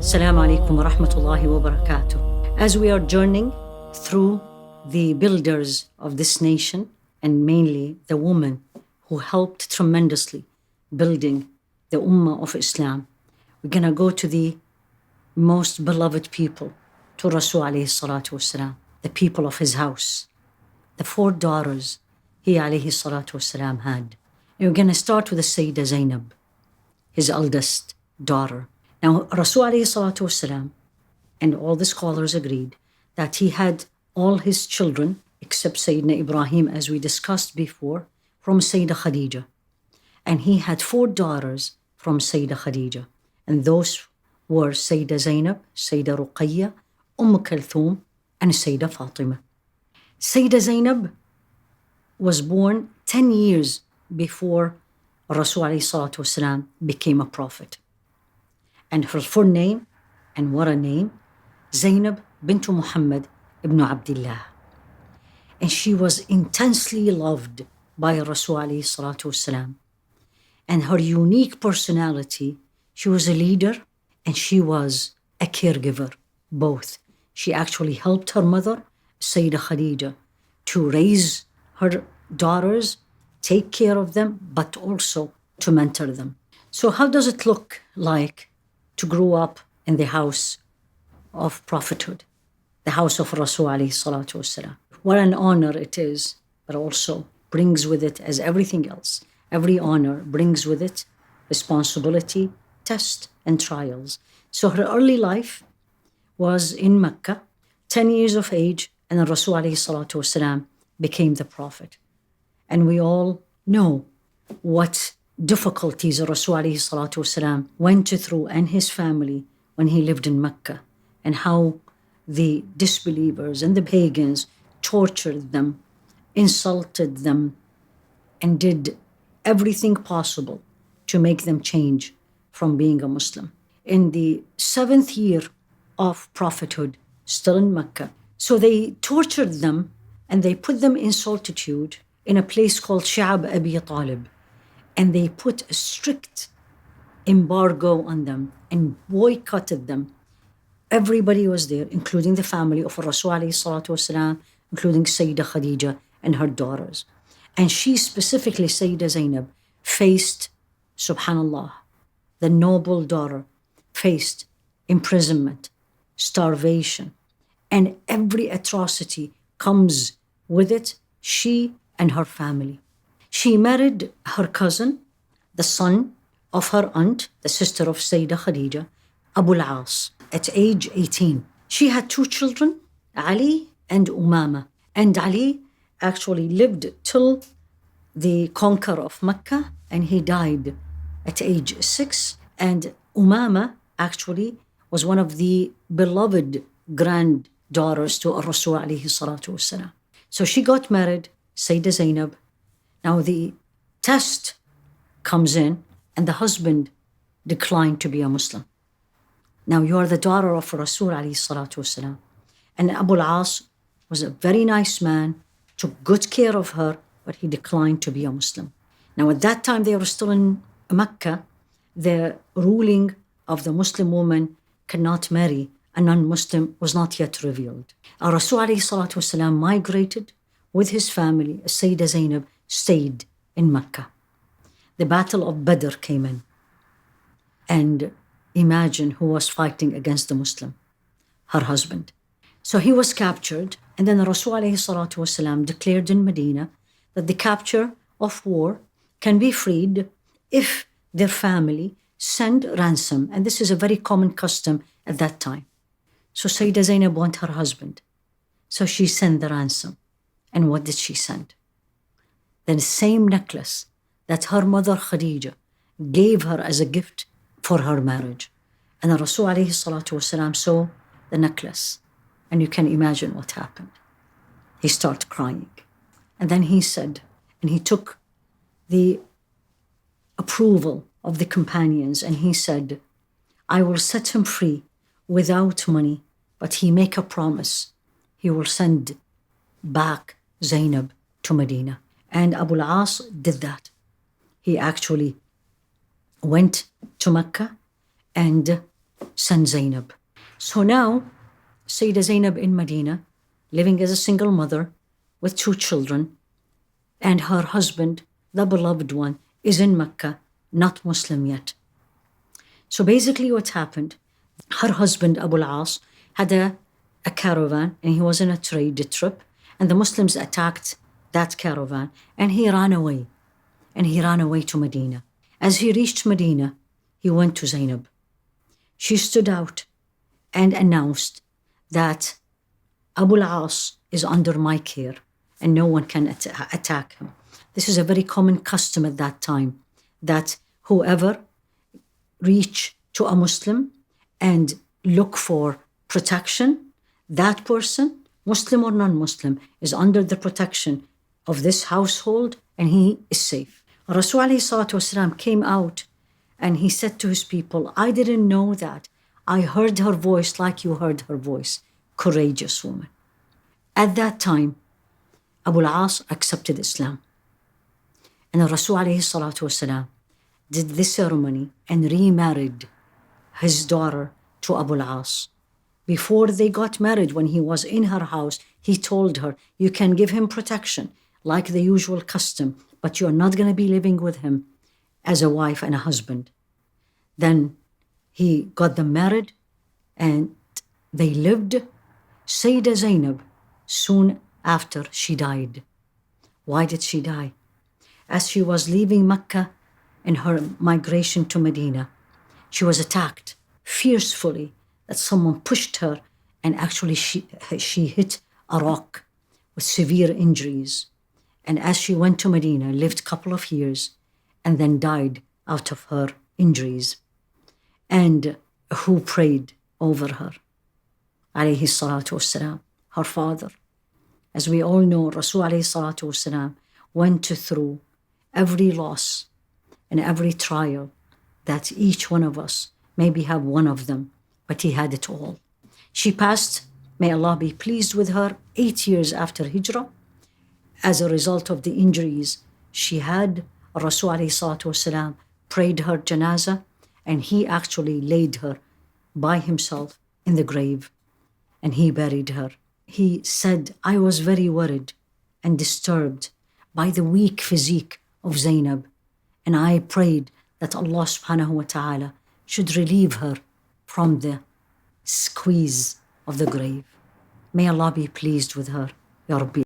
Assalamu alaikum wa rahmatullahi wa barakatuh. As we are journeying through the builders of this nation, and mainly the women who helped tremendously building the Ummah of Islam, we're going to go to the most beloved people, to Rasul alayhi salatu wasalam, the people of his house, the 4 daughters he alayhi salatu wasalam had. And we're going to start with the Sayyida Zainab, his eldest daughter. Now, Rasul alayhi salatu wasalam, and all the scholars agreed that he had all his children, except Sayyidina Ibrahim, as we discussed before, from Sayyida Khadija. And he had 4 daughters from Sayyida Khadija. And those were Sayyida Zainab, Sayyida Ruqayya, Umm Kulthum, and Sayyida Fatima. Sayyida Zainab was born 10 years before Rasul alayhi salatu wasalam became a prophet. And her full name, and what a name, Zainab Bint Muhammad ibn Abdullah. And she was intensely loved by Rasul alayhi salatu wasalam. And her unique personality, she was a leader and she was a caregiver, both. She actually helped her mother, Sayyida Khadija, to raise her daughters, take care of them, but also to mentor them. So how does it look like to grow up in the house of prophethood, the house of Rasul alayhi salatu wasalam? What an honor it is, but also brings with it, as everything else, every honor brings with it responsibility, tests, and trials. So her early life was in Mecca, 10 years of age, and then Rasul alayhi salatu wasalam became the prophet. And we all know what difficulties Rasul alayhi salatu wasalam went through, and his family, when he lived in Mecca, and how the disbelievers and the pagans tortured them, insulted them, and did everything possible to make them change from being a Muslim. In the 7th year of prophethood, still in Mecca, so they tortured them and they put them in solitude in a place called Sha'ab Abi Talib. And they put a strict embargo on them and boycotted them. Everybody was there, including the family of Rasul alayhi salatu wasalam, including Sayyida Khadija and her daughters. And she specifically, Sayyida Zainab, faced, subhanallah, the noble daughter, faced imprisonment, starvation, and every atrocity comes with it, she and her family. She married her cousin, the son of her aunt, the sister of Sayyida Khadija, Abu al-As, at age 18. She had 2 children, Ali and Umama. And Ali actually lived till the conquer of Mecca, and he died at age 6. And Umama actually was one of the beloved granddaughters to Rasul alayhi salatu wasalam. So she got married, Sayyida Zainab. Now the test comes in, and the husband declined to be a Muslim. Now you are the daughter of Rasul alayhi salatu wasalam. And Abu al-As was a very nice man, took good care of her, but he declined to be a Muslim. Now at that time they were still in Mecca. The ruling of the Muslim woman cannot marry a non-Muslim was not yet revealed. Rasul alayhi salatu wasalam migrated with his family. Sayyida Zainab stayed in Mecca. The battle of Badr came in. And imagine who was fighting against the Muslim, her husband. So he was captured, and then Rasul alayhi salatu wasalam declared in Medina that the capture of war can be freed if their family send ransom. And this is a very common custom at that time. So Sayyida Zainab wanted her husband. So she sent the ransom. And what did she send? The same necklace that her mother Khadija gave her as a gift for her marriage. And the Rasul alayhi salatu wasalam saw the necklace. And you can imagine what happened. He started crying. And then he said, and he took the approval of the companions, and he said, I will set him free without money, but he make a promise. He will send back Zainab to Medina. And Abu al-As did that. He actually went to Mecca and send Zainab. So now, Sayyida Zainab in Medina, living as a single mother with 2 children, and her husband, the beloved one, is in Mecca, not Muslim yet. So basically what happened, her husband, Abu al-As, had a caravan, and he was in a trade trip, and the Muslims attacked that caravan, and he ran away. And he ran away to Medina. As he reached Medina, he went to Zainab. She stood out and announced that Abu al-As is under my care and no one can attack him. This is a very common custom at that time, that whoever reach to a Muslim and look for protection, that person, Muslim or non-Muslim, is under the protection of this household and he is safe. Rasul ﷺ came out and he said to his people, I didn't know that. I heard her voice like you heard her voice. Courageous woman. At that time, Abu al-As accepted Islam. And Rasul ﷺ did this ceremony and remarried his daughter to Abu al-As. Before they got married, when he was in her house, he told her, you can give him protection like the usual custom, but you're not going to be living with him as a wife and a husband. Then he got them married and they lived. Sayyida Zainab, soon after she died. Why did she die? As she was leaving Mecca in her migration to Medina, she was attacked fiercely, that someone pushed her and actually she hit a rock with severe injuries. And as she went to Medina, lived a couple of years and then died out of her injuries. And who prayed over her? Alayhi salatu wassalam, her father. As we all know, Rasul alayhi salatu wassalam went through every loss and every trial that each one of us maybe have one of them, but he had it all. She passed, may Allah be pleased with her, 8 years after Hijrah. As a result of the injuries she had, Rasul alayhi salatu wasalam prayed her janazah, and he actually laid her by himself in the grave, and he buried her. He said, I was very worried and disturbed by the weak physique of Zainab, and I prayed that Allah subhanahu wa ta'ala should relieve her from the squeeze of the grave. May Allah be pleased with her. Ya Rabbi.